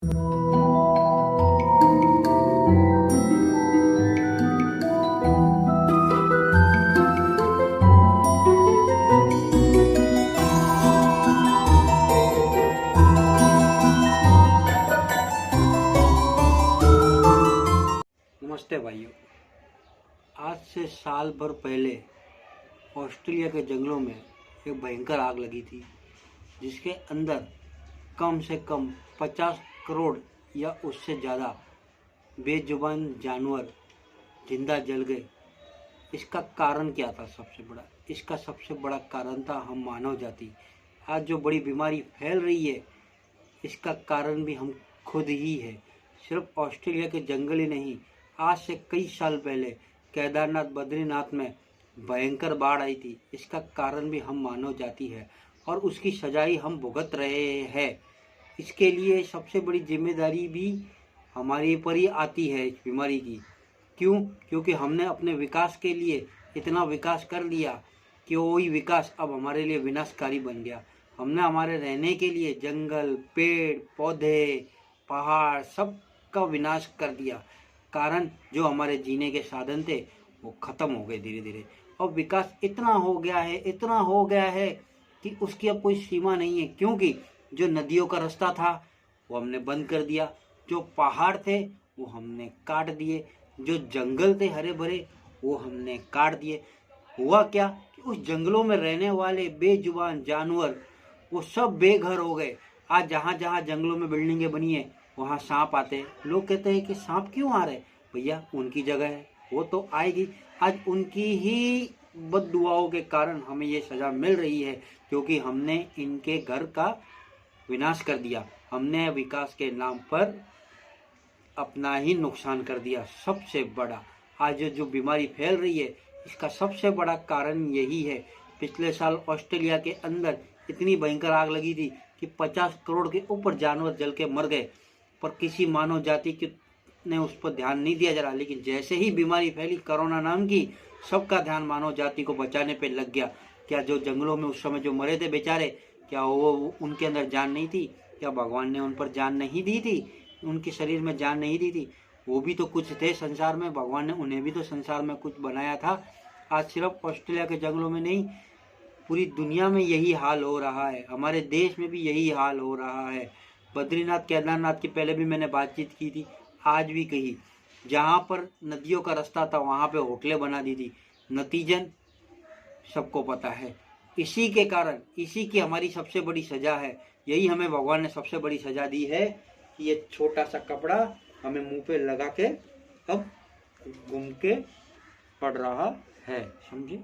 नमस्ते भाइयों। आज से साल भर पहले ऑस्ट्रेलिया के जंगलों में एक भयंकर आग लगी थी, जिसके अंदर कम से कम 50 करोड़ या उससे ज़्यादा बेजुबान जानवर जिंदा जल गए। इसका कारण क्या था? इसका सबसे बड़ा कारण था हम मानव जाति। आज जो बड़ी बीमारी फैल रही है, इसका कारण भी हम खुद ही है। सिर्फ ऑस्ट्रेलिया के जंगल ही नहीं, आज से कई साल पहले केदारनाथ बद्रीनाथ में भयंकर बाढ़ आई थी। इसका कारण भी हम मानव जाति है और उसकी सजाई हम भुगत रहे हैं। इसके लिए सबसे बड़ी जिम्मेदारी भी हमारे पर ही आती है इस बीमारी की। क्यों? क्योंकि हमने अपने विकास के लिए इतना विकास कर लिया कि वही विकास अब हमारे लिए विनाशकारी बन गया। हमने हमारे रहने के लिए जंगल, पेड़ पौधे, पहाड़ सब का विनाश कर दिया। कारण जो हमारे जीने के साधन थे वो खत्म हो गए धीरे धीरे। और विकास इतना हो गया है कि उसकी अब कोई सीमा नहीं है। क्योंकि जो नदियों का रास्ता था वो हमने बंद कर दिया, जो पहाड़ थे वो हमने काट दिए, जो जंगल थे हरे भरे वो हमने काट दिए। हुआ क्या कि उस जंगलों में रहने वाले बेजुबान जानवर वो सब बेघर हो गए। आज जहाँ जहाँ जंगलों में बिल्डिंगें बनी है वहाँ सांप आते हैं। लोग कहते हैं कि सांप क्यों आ रहे? भैया उनकी जगह है, वो तो आएगी। आज उनकी ही बददुआओं के कारण हमें ये सजा मिल रही है, क्योंकि हमने इनके घर का विनाश कर दिया। हमने विकास के नाम पर अपना ही नुकसान कर दिया। सबसे बड़ा आज जो बीमारी फैल रही है, इसका सबसे बड़ा कारण यही है। पिछले साल ऑस्ट्रेलिया के अंदर इतनी भयंकर आग लगी थी कि 50 करोड़ के ऊपर जानवर जल के मर गए, पर किसी मानव जाति ने उस पर ध्यान नहीं दिया जा रहा। लेकिन जैसे ही बीमारी फैली कोरोना नाम की, सबका ध्यान मानव जाति को बचाने पे लग गया। क्या जो जंगलों में उस समय जो मरे थे बेचारे, क्या वो उनके अंदर जान नहीं थी? क्या भगवान ने उन पर जान नहीं दी थी? उनके शरीर में जान नहीं दी थी? वो भी तो कुछ थे संसार में, भगवान ने उन्हें भी तो संसार में कुछ बनाया था। आज सिर्फ ऑस्ट्रेलिया के जंगलों में नहीं, पूरी दुनिया में यही हाल हो रहा है। हमारे देश में भी यही हाल हो रहा है। बद्रीनाथ केदारनाथ की पहले भी मैंने बातचीत की थी, आज भी कही। जहाँ पर नदियों का रास्ता था वहाँ पे होटलें बना दी थी। नतीजन सबको पता है। इसी के कारण, इसी की हमारी सबसे बड़ी सजा है। यही हमें भगवान ने सबसे बड़ी सजा दी है कि ये छोटा सा कपड़ा हमें मुंह पे लगा के अब घूम के पड़ रहा है। समझे?